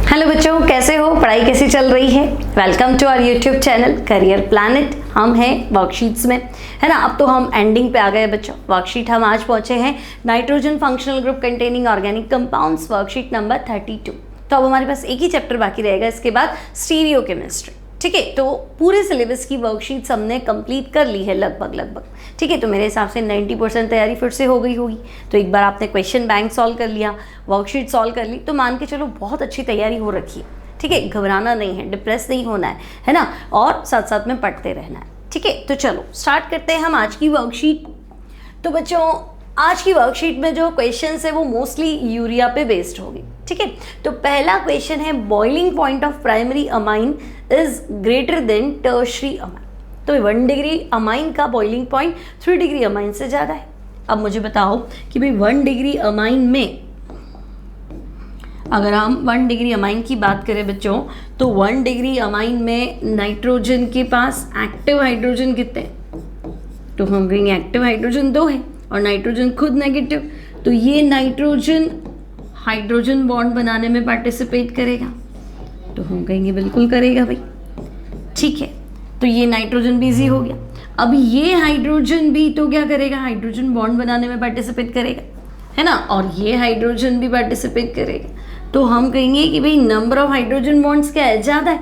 Hello बच्चों, कैसे हो? पढ़ाई कैसी चल रही है? Welcome to our YouTube channel career planet. हम हैं वर्कशीट्स में, है ना। अब तो हम एंडिंग पे आ गए बच्चों। वर्कशीट हम आज पहुंचे हैं nitrogen functional group containing organic compounds, worksheet number 32। तो अब हमारे पास एक ही चैप्टर बाकी रहेगा, इसके बाद स्टीरियोकेमिस्ट्री। ठीक है, तो पूरे सिलेबस की वर्कशीट्स हमने कंप्लीट कर ली है लगभग। ठीक है, तो मेरे हिसाब से 90% तैयारी फिर से हो गई होगी। तो एक बार आपने क्वेश्चन बैंक सॉल्व कर लिया, वर्कशीट सॉल्व कर ली, तो मान के चलो बहुत अच्छी तैयारी हो रखी है। ठीक है, घबराना नहीं है, डिप्रेस नहीं होना है ना, और साथ साथ में पढ़ते रहना है। ठीक है, तो चलो स्टार्ट करते हैं हम आज की वर्कशीट। तो बच्चों, आज की वर्कशीट में जो क्वेश्चंस है वो मोस्टली यूरिया पे बेस्ड होगी। ठीक है, तो पहला क्वेश्चन है boiling point of primary amine is greater than tertiary amine. तो 1 डिग्री अमाइन का बॉइलिंग पॉइंट 3 डिग्री अमाइन से ज़्यादा है। अब मुझे बताओ कि भाई 1 डिग्री अमाइन में, अगर हम 1 डिग्री अमाइन की बात करें बच्चों, तो 1 डिग्री अमाइन में नाइट्रोजन के पास एक्टिव हाइड्रोजन कितने हैं? तो हम कहेंगे एक्टिव हाइड्रोजन 2 है और नाइट्रोजन खुद नेगेटिव। तो ये नाइट्रोजन हाइड्रोजन बॉन्ड बनाने में पार्टिसिपेट करेगा? तो हम कहेंगे बिल्कुल करेगा भाई। ठीक है, तो ये नाइट्रोजन भी इजी हो गया। अब ये हाइड्रोजन भी तो क्या करेगा? हाइड्रोजन बॉन्ड बनाने में पार्टिसिपेट करेगा, है ना, और ये हाइड्रोजन भी पार्टिसिपेट करेगा। तो हम कहेंगे कि भाई नंबर ऑफ हाइड्रोजन बॉन्ड्स क्या है? ज़्यादा है।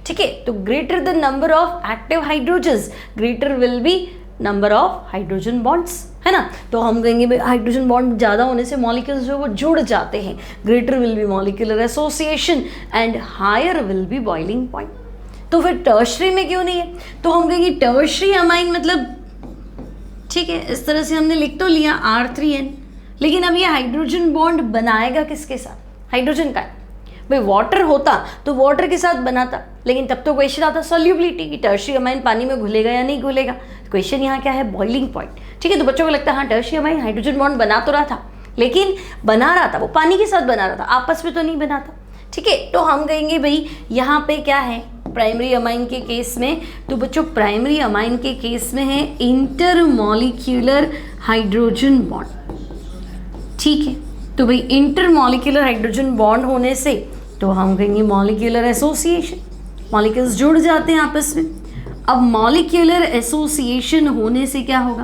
ठीक है, तो greater the number of active hydrogens, greater will B number of hydrogen bonds, है ना। तो हम कहेंगे भाई हाइड्रोजन बॉन्ड ज़्यादा होने से मॉलिक्यूल्स जो वो जुड़ जाते हैं, greater will be molecular association and higher will be boiling point. तो फिर टर्शरी में क्यों नहीं है? तो हम कहेंगे टर्शरी अमाइन मतलब, ठीक है, इस तरह से हमने लिख तो लिया R3N, लेकिन अब ये हाइड्रोजन बॉन्ड बनाएगा किसके साथ? हाइड्रोजन का। भाई वाटर होता तो वाटर के साथ बनाता, लेकिन तब तो क्वेश्चन आता सॉल्युबिलिटी की, टर्शरी अमाइन पानी में घुलेगा या नहीं घुलेगा। क्वेश्चन यहाँ क्या है? Boiling point. ठीक है, तो बच्चों को लगता है हाँ टर्शरी अमाइन हाइड्रोजन बॉन्ड बना तो रहा था, लेकिन बना रहा था वो पानी के साथ बना रहा था, आपस में तो नहीं बनाता। ठीक है, तो हम कहेंगे भाई यहाँ पे क्या है प्राइमरी अमाइन के केस में? तो बच्चों प्राइमरी अमाइन के केस में है इंटरमॉलिक्यूलर हाइड्रोजन बॉन्ड। ठीक है, तो भाई इंटरमॉलिक्यूलर हाइड्रोजन बॉन्ड होने से तो हम कहेंगे मॉलिक्यूलर एसोसिएशन, मॉलिक्यूल्स जुड़ जाते हैं आपस में। अब मॉलिक्यूलर एसोसिएशन होने से क्या होगा?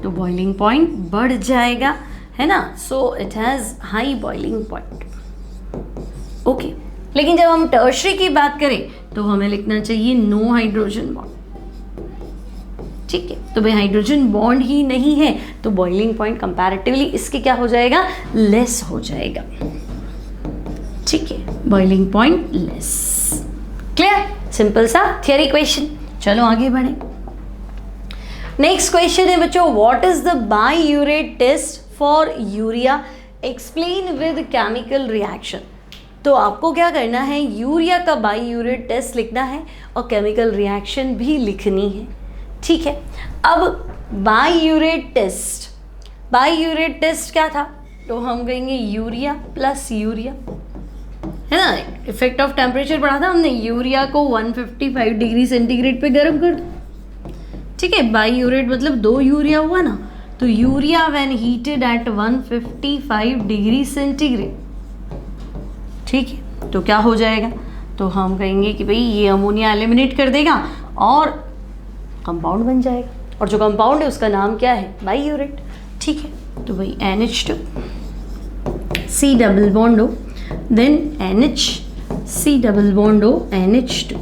तो बॉइलिंग पॉइंट बढ़ जाएगा, है ना। So it has high boiling point. Okay, लेकिन जब हम टर्शरी की बात करें तो हमें लिखना चाहिए नो हाइड्रोजन बॉन्ड। ठीक है, तो भाई हाइड्रोजन बॉन्ड ही नहीं है तो बॉइलिंग पॉइंट कंपैरेटिवली इसके क्या हो जाएगा? लेस हो जाएगा। ठीक है, boiling point less. Clear? Simple सा थियरी क्वेश्चन। चलो आगे बढ़े। नेक्स्ट क्वेश्चन है बच्चों, what is the biuret test for urea? Explain with chemical reaction. तो आपको क्या करना है? यूरिया का बाईयूरेट टेस्ट लिखना है और केमिकल रिएक्शन भी लिखनी है। ठीक है, अब बाईयूरेट टेस्ट क्या था? तो हम कहेंगे यूरिया प्लस यूरिया, है ना। इफेक्ट ऑफ टेम्परेचर पढ़ा था हमने, यूरिया को 155 डिग्री सेंटीग्रेड पे गर्म कर दो। ठीक है, बाईयूरेट मतलब 2 यूरिया हुआ ना, तो urea when heated at 155 degree centigrade, ठीक है, तो क्या हो जाएगा? तो हम कहेंगे कि भाई ये अमोनिया एलिमिनेट कर देगा और कंपाउंड बन जाएगा, और जो कंपाउंड है उसका नाम क्या है? बाईयूरेट। ठीक है, तो भाई NH2 C double bond O, then NH C double bond O NH2।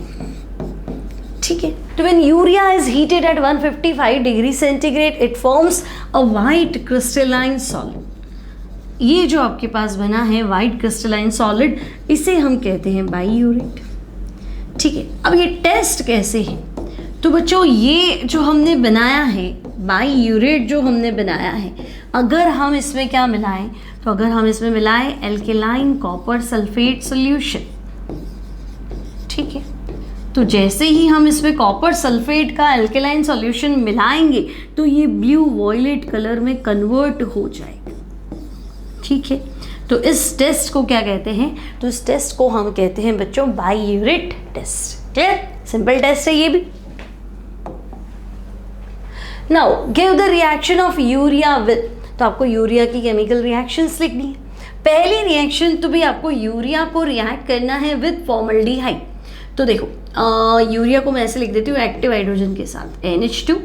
ठीक है, तो when urea is heated at 155 degree centigrade it forms a white crystalline solid. ये जो आपके पास बना है वाइट क्रिस्टलाइन सॉलिड, इसे हम कहते हैं बाईयूरेट। ठीक है, अब ये टेस्ट कैसे है? तो बच्चों ये जो हमने बनाया है बाईयूरेट, जो हमने बनाया है, अगर हम इसमें क्या मिलाएं? तो अगर हम इसमें मिलाएं एल्केलाइन कॉपर सल्फेट सॉल्यूशन, ठीक है, तो जैसे ही हम इसमें कॉपर सल्फेट का एल्केलाइन सॉल्यूशन मिलाएंगे तो ये ब्लू वॉयलेट कलर में कन्वर्ट हो जाएगा। ठीक है, तो इस टेस्ट को क्या कहते हैं? तो इस टेस्ट को हम कहते हैं बच्चों बाईयूरेट टेस्ट। क्लियर? सिंपल टेस्ट है ये भी। Now give the reaction of urea with, तो आपको यूरिया की केमिकल रिएक्शंस लिखनी है। पहली रिएक्शन तो भी आपको यूरिया को रिएक्ट करना है विद फॉर्मल्डिहाइड। तो देखो यूरिया को मैं ऐसे लिख देती हूँ एक्टिव हाइड्रोजन के साथ NH2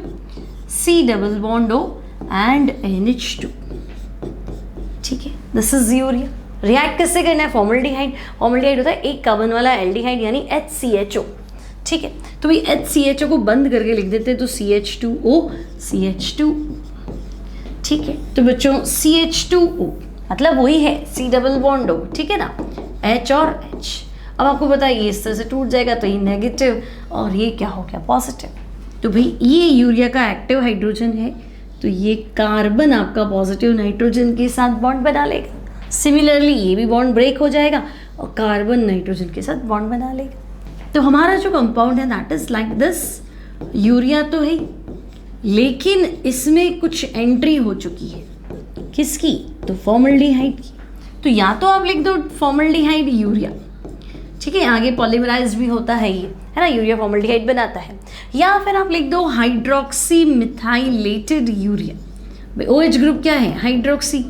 C double bond O and NH2, ठीक है, दिस इज यूरिया। रिएक्ट किससे करना है? फॉर्मल्डिहाइड। फॉर्मल्डिहाइड होता है एक कार्बन वाला एल्डिहाइड यानी HCHO, ठीक है। तो भाई HCHO को बंद करके लिख देते हैं तो CH2O CH2, ठीक है। तो बच्चों CH2O मतलब वही है C डबल बॉन्ड O, ठीक है ना, H और H। अब आपको पता है ये इस तरह से टूट जाएगा तो ये नेगेटिव और ये क्या हो गया? पॉजिटिव। तो भाई ये यूरिया का एक्टिव हाइड्रोजन है तो ये कार्बन आपका पॉजिटिव नाइट्रोजन के साथ बॉन्ड बना लेगा। सिमिलरली ये भी बॉन्ड ब्रेक हो जाएगा और कार्बन नाइट्रोजन के साथ बॉन्ड बना लेगा। तो हमारा जो कंपाउंड है that is like this. Urea तो है लेकिन इसमें कुछ एंट्री हो चुकी है, किसकी? तो फॉर्मल्डिहाइड की। तो या तो आप लिख दो फॉर्मल्डिहाइड यूरिया, ठीक है, आगे पॉलीमराइज भी होता है ये, है ना, यूरिया फॉर्मल्डिहाइड बनाता है। या फिर आप लिख दो हाइड्रोक्सी मिथाइलेटेड यूरिया। भाई OH ग्रुप क्या है? हाइड्रोक्सी,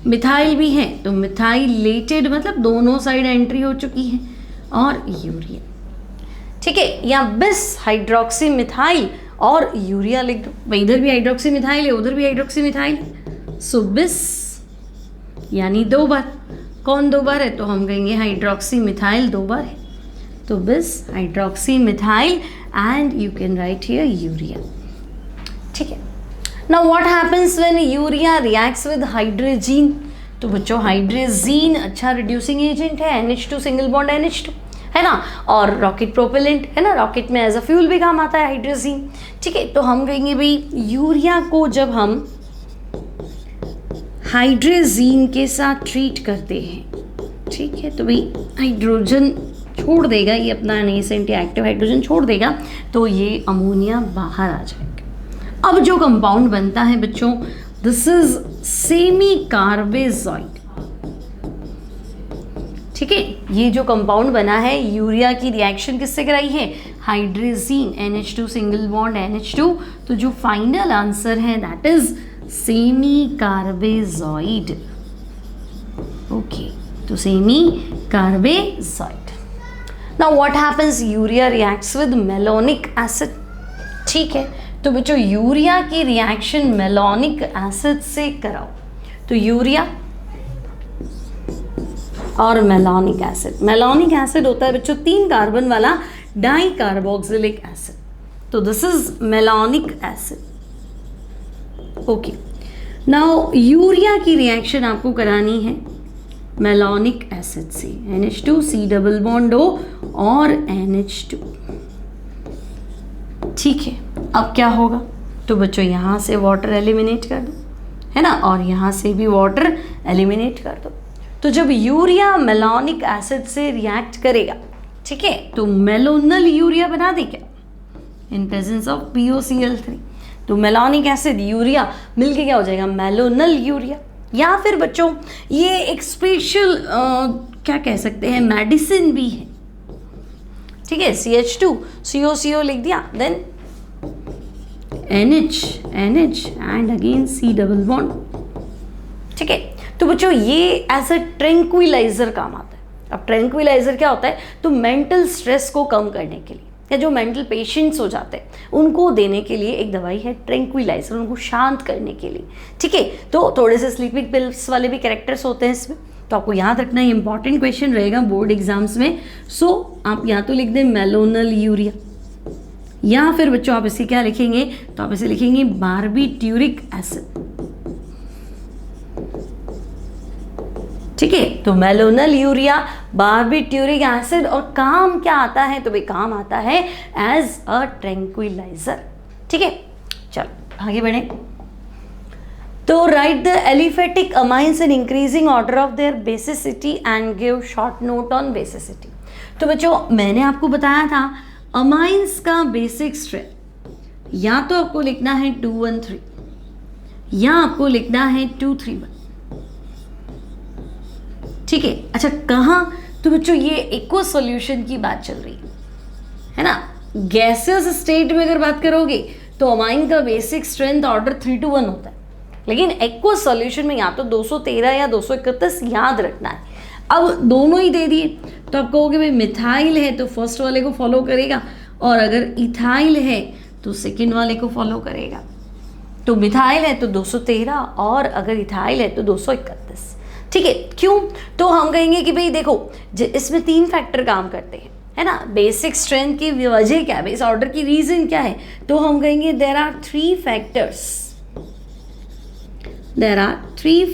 मिथाइल भी है तो मिथाइलेटेड मतलब दोनों साइड एंट्री हो चुकी है और यूरिया, ठीक है। या बिस हाइड्रोक्सी मिथाइल और यूरिया लिख दो। भाई इधर भी हाइड्रोक्सी मिथाइल है उधर भी हाइड्रोक्सी मिथाइल है, सो बिस यानी 2 बार। कौन 2 बार है? तो हम कहेंगे हाइड्रोक्सी मिथाइल 2 बार है, तो बिस hydroxy methyl and you can write here urea, ठीक है। Now what happens when urea reacts with hydrazine? तो बच्चों हाइड्रोजीन अच्छा रिड्यूसिंग एजेंट है, NH2 सिंगल बॉन्ड NH2, है ना, और रॉकेट प्रोपेलेंट, है ना, रॉकेट में एज अ फ्यूल भी काम आता है हाइड्रोजीन, ठीक है। तो हम कहेंगे भाई यूरिया को जब हम हाइड्रोजीन के साथ ट्रीट करते हैं, ठीक है, तो भाई हाइड्रोजन छोड़ देगा, ये अपना नेसेंट या एक्टिव हाइड्रोजन छोड़ देगा तो ये अमोनिया बाहर आ जाएगा। अब जो कंपाउंड बनता है बच्चों दिस इज सेमी कार्बेजॉइड, ठीक है। ये जो कंपाउंड बना है यूरिया की रिएक्शन किससे कराई है? Hydrazine NH2 single bond NH2, तो जो फाइनल आंसर है that is semicarbazide, okay, तो semicarbazide. Now what happens? Urea reacts with malonic acid, ठीक है। तो बच्चों यूरिया की रिएक्शन मेलोनिक एसिड से कराओ, तो यूरिया और मेलोनिक एसिड। मेलोनिक एसिड होता है बच्चों 3 कार्बन वाला डाई कार्बोक्सिलिक एसिड, तो this is malonic acid, okay. Now urea की रिएक्शन आपको करानी है मेलोनिक एसिड से, NH2 C double bond O और NH2, ठीक है। अब क्या होगा? तो बच्चों यहाँ से वाटर एलिमिनेट कर दो, है ना, और यहाँ से भी वाटर एलिमिनेट कर दो। तो जब यूरिया मेलोनिक एसिड से रिएक्ट करेगा, ठीक है, तो मेलोनल यूरिया बना दे क्या इन प्रेजेंस ऑफ POCl3। तो मेलोनिक एसिड यूरिया मिलके क्या हो जाएगा? मेलोनल यूरिया। या फिर बच्चों ये एक स्पेशल क्या कह सकते हैं, मेडिसिन भी है, ठीक है। CH2 CO लिख दिया, then NH and again C double bond, ठीक है। तो बच्चों ये एज अ ट्रैंक्विलाइजर काम आता है। अब ट्रैंक्विलाइजर क्या होता है? तो मेंटल स्ट्रेस को कम करने के लिए या जो मेंटल पेशेंट्स हो जाते हैं उनको देने के लिए एक दवाई है ट्रैंक्विलाइजर, उनको शांत करने के लिए, ठीक है। तो थोड़े से स्लीपिंग पिल्स वाले भी कैरेक्टर्स होते हैं इसमें, तो आपको याद रखना है, इंपॉर्टेंट क्वेश्चन रहेगा बोर्ड एग्जाम्स में। सो आप या तो लिख दें मेलोनल यूरिया या फिर बच्चों आप इसे क्या लिखेंगे? तो आप इसे लिखेंगे बार्बिट्यूरिक एसिड, ठीक है। तो मेलोनल यूरिया, बार्बिट्यूरिक एसिड, और काम क्या आता है? तो भाई काम आता है एज अ ट्रैंक्विलाइजर, ठीक है। चलो आगे बढ़े। तो right the aliphatic amines in increasing order of their basicity and give short note on basicity. तो बच्चों मैंने आपको बताया था अमाइंस का बेसिक स्ट्रेंथ या तो आपको लिखना है 213 या आपको लिखना है 231, ठीक है। अच्छा कहाँ? तो बच्चों ये एक्वा सॉल्यूशन की बात चल रही है ना। गैसियस स्टेट में अगर बात करोगे तो अमाइन का बेसिक स्ट्रेंथ ऑर्डर 3 to 1 होता है, लेकिन एक्वस सॉल्यूशन में या तो 213 या 231 याद रखना है। अब दोनों ही दे दिए तो आप कहोगे भाई मिथाइल है तो फर्स्ट वाले को फॉलो करेगा, और अगर इथाइल है तो सेकेंड वाले को फॉलो करेगा। तो मिथाइल है तो 213 और अगर इथाइल है तो 231। ठीक है, क्यों? तो हम कहेंगे कि भाई देखो इसमें 3 फैक्टर काम करते हैं, है ना। बेसिक स्ट्रेंथ की वजह क्या है, इस ऑर्डर की रीजन क्या है, तो हम कहेंगे there are 3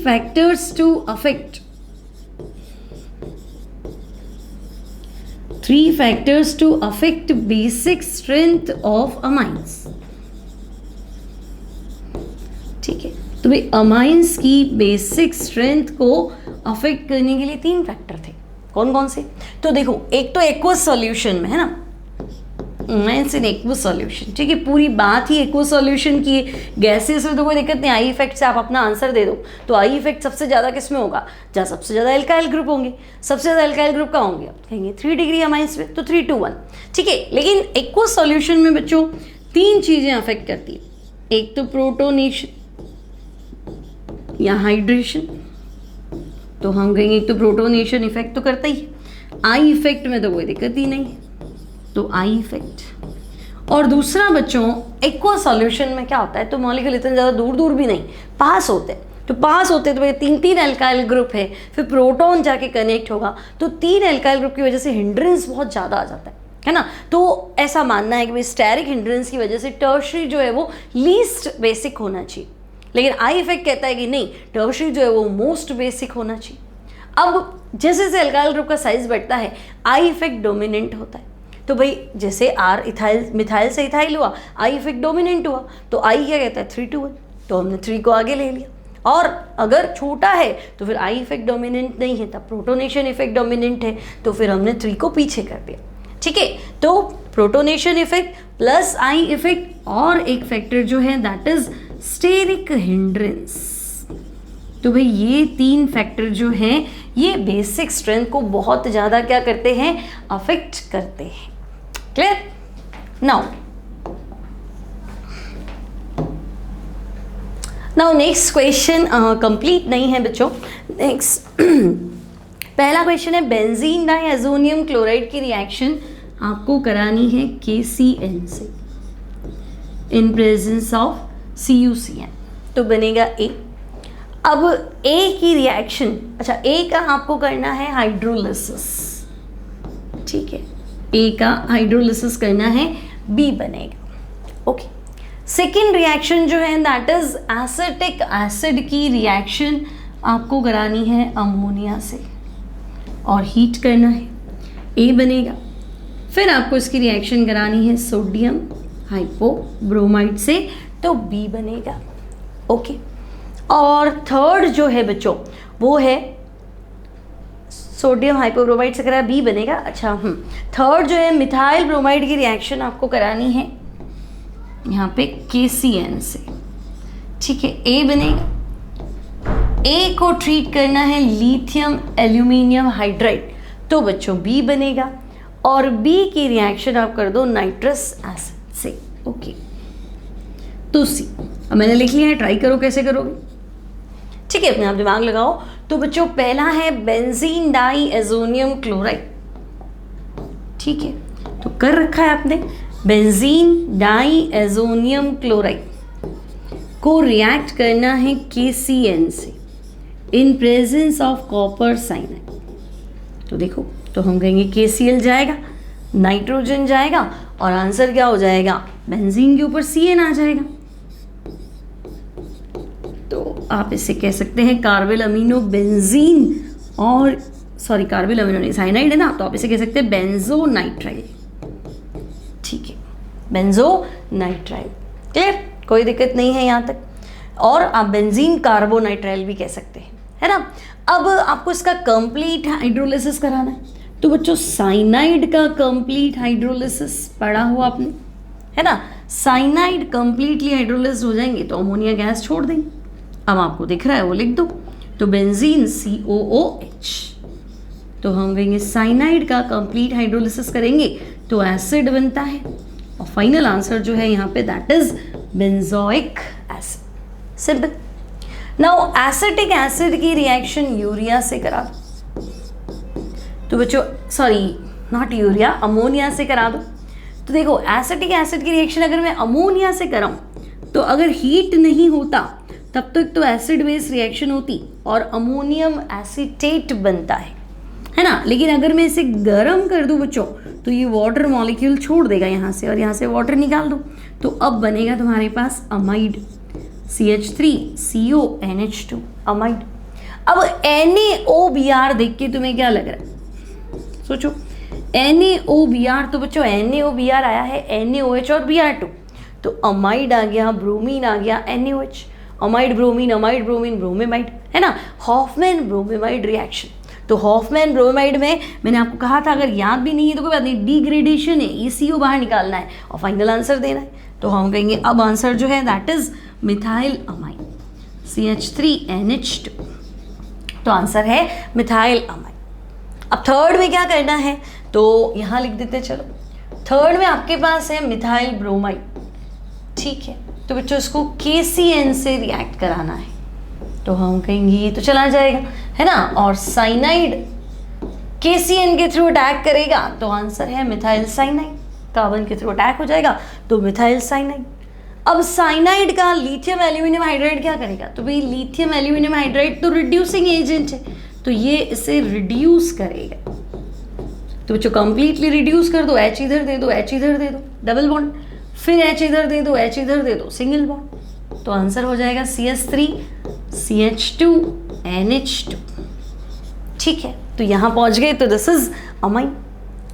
factors to affect 3 factors to affect basic strength of amines। ठीक है, तो भाई अमाइंस की बेसिक स्ट्रेंथ को अफेक्ट करने के लिए 3 फैक्टर थे। कौन कौन से? तो देखो, एक तो एक्वस सॉल्यूशन में है ना, अमाइंस इन एक्वस सॉल्यूशन। ठीक है, पूरी बात ही एक्वस सॉल्यूशन की है। गैसेस में तो कोई दिक्कत नहीं, आई इफेक्ट से आप अपना आंसर दे दो। तो आई इफेक्ट सबसे ज़्यादा किस में होगा, जहाँ सबसे ज़्यादा एल्काइल ग्रुप होंगे। सबसे ज़्यादा एल्काइल ग्रुप का होंगे, आप कहेंगे 3 डिग्री अमाइंस में, तो 3 to 1। ठीक है, लेकिन एक्वस सॉल्यूशन में बच्चों 3 चीज़ें अफेक्ट करती है। एक तो प्रोटोनेशन या हाइड्रेशन, तो हम कहेंगे एक तो प्रोटोनेशन इफेक्ट तो करता ही है। आई इफेक्ट में तो कोई दिक्कत ही नहीं है, तो आई इफेक्ट। और दूसरा बच्चों एक्वा सॉल्यूशन में क्या होता है, तो मॉलिक्यूल इतने ज़्यादा दूर दूर भी नहीं पास होते, तो पास होते तो 3 एल्काइल ग्रुप है, फिर प्रोटॉन जाके कनेक्ट होगा, तो 3 एल्काइल ग्रुप की वजह से हिंड्रेंस बहुत ज़्यादा आ जाता है ना। तो ऐसा मानना है कि भाई स्टेरिक हिंड्रेंस की वजह से टर्शरी जो है वो लीस्ट बेसिक होना चाहिए, लेकिन आई इफेक्ट कहता है कि नहीं, टर्शरी जो है वो मोस्ट बेसिक होना चाहिए। अब जैसे जैसे एल्काइल ग्रुप का साइज बढ़ता है आई इफेक्ट डोमिनेंट होता है। तो भाई जैसे आर इथाइल मिथाइल से इथाइल हुआ, आई इफेक्ट डोमिनेंट हुआ, तो आई क्या कहता है 3 to 1, तो हमने 3 को आगे ले लिया। और अगर छोटा है तो फिर आई इफेक्ट डोमिनेंट नहीं है, तब प्रोटोनेशन इफेक्ट डोमिनेंट है, तो फिर हमने 3 को पीछे कर दिया। ठीक है, तो protonation effect plus I effect और एक फैक्टर जो है दैट इज स्टेरिक हिंड्रेंस। तो भाई ये 3 फैक्टर जो हैं ये बेसिक स्ट्रेंथ को बहुत ज़्यादा क्या करते हैं, अफेक्ट करते हैं। Clear? Now next question complete नहीं है बच्चों। नेक्स्ट पहला क्वेश्चन है बेंजीन डाइएजोनियम क्लोराइड की रिएक्शन आपको करानी है KCN से इन प्रेजेंस ऑफ CuCN, तो बनेगा A। अब A की रिएक्शन, अच्छा A का आपको करना है हाइड्रोलिसिस। ठीक है, A का हाइड्रोलिसिस करना है, B बनेगा। ओके, सेकेंड रिएक्शन जो है दैट इज एसिटिक एसिड की रिएक्शन आपको करानी है अमोनिया से और हीट करना है, A बनेगा। फिर आपको इसकी रिएक्शन करानी है सोडियम हाइपोब्रोमाइड से, तो B बनेगा। ओके, और थर्ड जो है बच्चों वो है सोडियम हाइपोब्रोमाइड से करा B बनेगा। अच्छा थर्ड जो है मिथाइल ब्रोमाइड की रिएक्शन आपको करानी है यहाँ पे KCN से। ठीक है, A बनेगा। A को ट्रीट करना है लिथियम एल्यूमिनियम हाइड्राइड, तो बच्चों B बनेगा। और B की रिएक्शन आप कर दो नाइट्रस एसिड से। ओके, तो C अब मैंने लिख लिया है, ट्राई करो कैसे करोगे। ठीक है, अपने आप दिमाग लगाओ। तो बच्चों पहला है बेंजीन डाइएजोनियम क्लोराइड। ठीक है, तो कर रखा है आपने। बेंजीन डाइएजोनियम क्लोराइड को रिएक्ट करना है KCN से in presence of copper cyanide. तो देखो, तो हम कहेंगे KCl जाएगा, नाइट्रोजन जाएगा और आंसर क्या हो जाएगा, बेंजीन के ऊपर CN आ जाएगा। तो आप इसे कह सकते हैं कार्बिल अमीनो बेंजीन, और सॉरी कार्बिल अमीनो नहीं, साइनाइड है ना, तो आप इसे कह सकते हैं बेंजो नाइट्राइल। ठीक है, बेंजो नाइट्राइल। क्लियर? कोई दिक्कत नहीं है यहाँ तक। और आप बेंजीन कार्बोनाइट्राइल भी कह सकते हैं, है ना। अब आपको इसका कंप्लीट हाइड्रोलिसिस कराना है, तो बच्चों साइनाइड का कंप्लीट हाइड्रोलिसिस पढ़ा हुआ आपने, है ना। साइनाइड कंप्लीटली हाइड्रोलिसिस हो जाएंगे तो अमोनिया गैस छोड़ देंगे। अब आपको दिख रहा है वो लिख दो, तो बेंजीन COOH। तो हम कहेंगे साइनाइड का कंप्लीट हाइड्रोलिसिस करेंगे तो एसिड बनता है, और फाइनल आंसर जो है यहाँ पे that is benzoic acid. Simple. Now acetic acid की रिएक्शन यूरिया से करा दो, तो बच्चों सॉरी नॉट यूरिया, अमोनिया से करा दो। तो देखो एसिटिक एसिड की रिएक्शन अगर मैं अमोनिया से कराऊं तो अगर हीट नहीं होता तब तक तो एसिड बेस रिएक्शन होती और अमोनियम एसीटेट बनता है ना। लेकिन अगर मैं इसे गर्म कर दूं बच्चों तो ये वाटर मॉलिक्यूल छोड़ देगा यहाँ से और यहाँ से वाटर निकाल दो, तो अब बनेगा तुम्हारे पास अमाइड CH3CONH2 अमाइड। अब NaOBr देख के तुम्हें क्या लग रहा है, सोचो NaOBr, तो बच्चों NaOBr आया है NaOH और Br2, तो अमाइड आ गया, ब्रोमीन आ गया, NaOH, अमाइड ब्रोमीन ब्रोमेमाइड, है ना, हॉफमैन ब्रोमेमाइड रिएक्शन। तो हॉफमैन ब्रोमेमाइड में मैंने आपको कहा था अगर याद भी नहीं है तो कोई बात नहीं, डिग्रेडेशन है, ECO बाहर निकालना है और फाइनल आंसर देना है। तो हम कहेंगे अब आंसर जो है that is methyl amide CH3NH2, तो आंसर है मिथाइल अमाइड। अब थर्ड में क्या करना है, तो यहाँ लिख देते हैं, चलो थर्ड में आपके पास है मिथाइल ब्रोमाइड, ठीक है। तो बच्चों इसको KCN से रिएक्ट कराना है, तो हम कहेंगे ये तो चला जाएगा, है ना, और साइनाइड KCN के थ्रू अटैक करेगा तो आंसर है मिथाइल साइनाइड, कार्बन के थ्रू अटैक हो जाएगा तो मिथाइल साइनाइड। अब साइनाइड का लिथियम एल्यूमिनियम हाइड्राइड क्या करेगा, तो भाई लिथियम एल्यूमिनियम हाइड्राइड तो रिड्यूसिंग एजेंट है, तो ये इसे रिड्यूस करेगा। तो बच्चों कंप्लीटली रिड्यूस कर दो, H इधर दे दो, H इधर दे दो, डबल बॉन्ड, फिर H इधर दे दो, H इधर दे दो, सिंगल बॉन्ड, तो आंसर हो जाएगा CH3CH2NH2, ठीक है। तो यहाँ पहुँच गए, तो दिस इज अमाइन।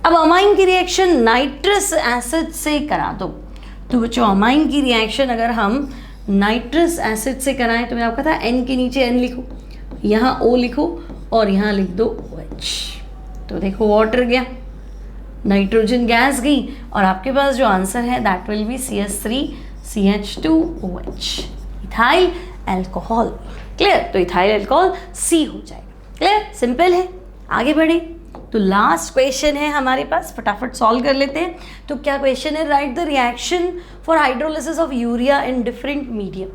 अब अमाइन की रिएक्शन नाइट्रस एसिड से करा दो, तो बच्चों अमाइन की रिएक्शन अगर हम नाइट्रस एसिड से कराएं तो मैं आपको कहा था N के नीचे N लिखो, यहाँ O लिखो और यहाँ लिख दो OH, तो देखो वाटर गया, नाइट्रोजन गैस गई और आपके पास जो आंसर है that will be CH3CH2OH, ethyl alcohol. Clear, तो इथाइल अल्कोहल C हो जाएगा। क्लियर, सिंपल है, आगे बढ़े। तो लास्ट क्वेश्चन है हमारे पास, फटाफट सॉल्व कर लेते हैं। तो क्या क्वेश्चन है, right the reaction for hydrolysis of urea in different medium.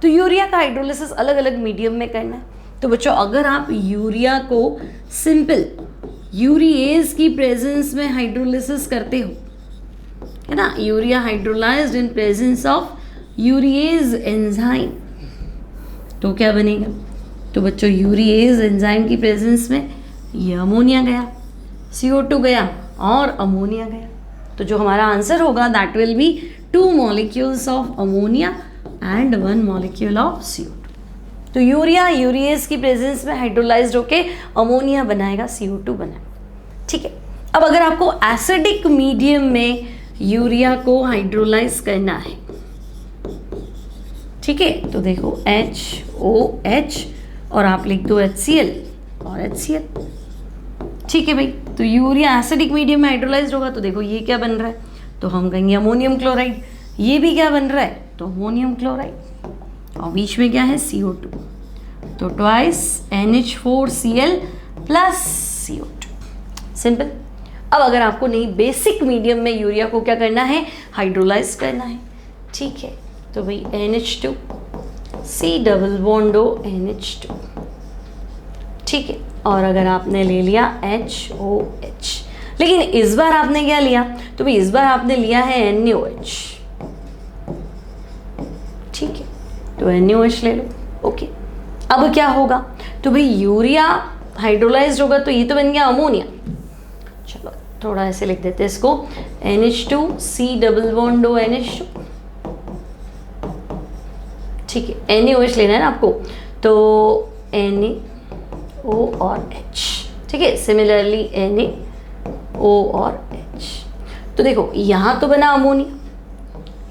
तो यूरिया का हाइड्रोलिसिस अलग अलग मीडियम में करना है। तो बच्चों अगर आप यूरिया को सिंपल यूरिएज की प्रेजेंस में हाइड्रोलिसिस करते हो, है ना, urea hydrolysed in presence of urease enzyme, तो क्या बनेगा, तो बच्चों यूरिएज एंजाइम की प्रेजेंस में ये अमोनिया गया, CO2 गया और अमोनिया गया, तो जो हमारा आंसर होगा that will be 2 molecules of ammonia and 1 molecule of CO2। तो यूरिया यूरिएज की प्रेजेंस में हाइड्रोलाइज्ड होके अमोनिया बनाएगा, CO2 बनाएगा, ठीक है। अब अगर आपको एसिडिक मीडियम में यूरिया को हाइड्रोलाइज करना है, ठीक है, तो देखो HOH और आप लिख दो HCl और HCl, ठीक है भाई। तो यूरिया एसिडिक मीडियम में हाइड्रोलाइज्ड होगा, तो देखो ये क्या बन रहा है, तो हम कहेंगे अमोनियम क्लोराइड। ये भी क्या बन रहा है, तो अमोनियम क्लोराइड, और बीच में क्या है CO2, तो twice NH4Cl plus CO2, simple. अब अगर आपको नहीं बेसिक मीडियम में यूरिया को क्या करना है, हाइड्रोलाइज करना है, ठीक है, तो भाई NH2 C double bond O NH2, ठीक है। और अगर आपने ले लिया HOH, लेकिन इस बार आपने क्या लिया, तो भाई इस बार आपने लिया है NaOH, ठीक है, तो NaOH ले लो, ओके। अब क्या होगा, तो भाई यूरिया हाइड्रोलाइज्ड होगा तो ये तो बन गया अमोनिया, चलो थोड़ा ऐसे लिख देते हैं इसको, NH2 C double bond O NH2, ठीक है, NaOH लेना है ना आपको, तो NaO और H, ठीक है, सिमिलरली NaO और H। तो देखो यहाँ तो बना अमोनिया,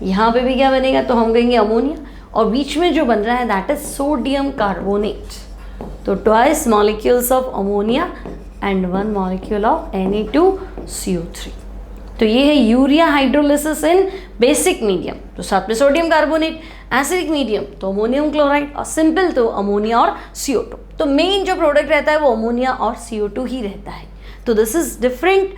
यहाँ पे भी क्या बनेगा, तो हम कहेंगे अमोनिया, और बीच में जो बन रहा है दैट इज सोडियम कार्बोनेट, तो twice molecules of ammonia and 1 molecule of Na2CO3। तो ये है यूरिया हाइड्रोलिसिस इन बेसिक मीडियम, तो साथ में सोडियम कार्बोनेट, एसिडिक मीडियम तो अमोनियम क्लोराइड, और सिंपल तो अमोनिया और CO2। तो मेन जो प्रोडक्ट रहता है वो अमोनिया और CO2 ही रहता है। तो this is different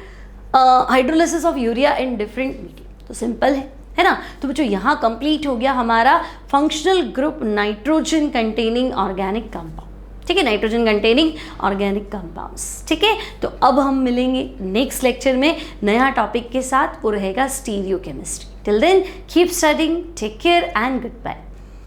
hydrolysis of urea in different medium, तो सिंपल है। है ना। तो बच्चों यहाँ कंप्लीट हो गया हमारा functional group nitrogen containing organic compound, ठीक है, नाइट्रोजन कंटेनिंग ऑर्गेनिक कंपाउंड्स, ठीक है। तो अब हम मिलेंगे नेक्स्ट लेक्चर में नया टॉपिक के साथ, वो रहेगा stereochemistry. Till then keep studying, take care and good bye.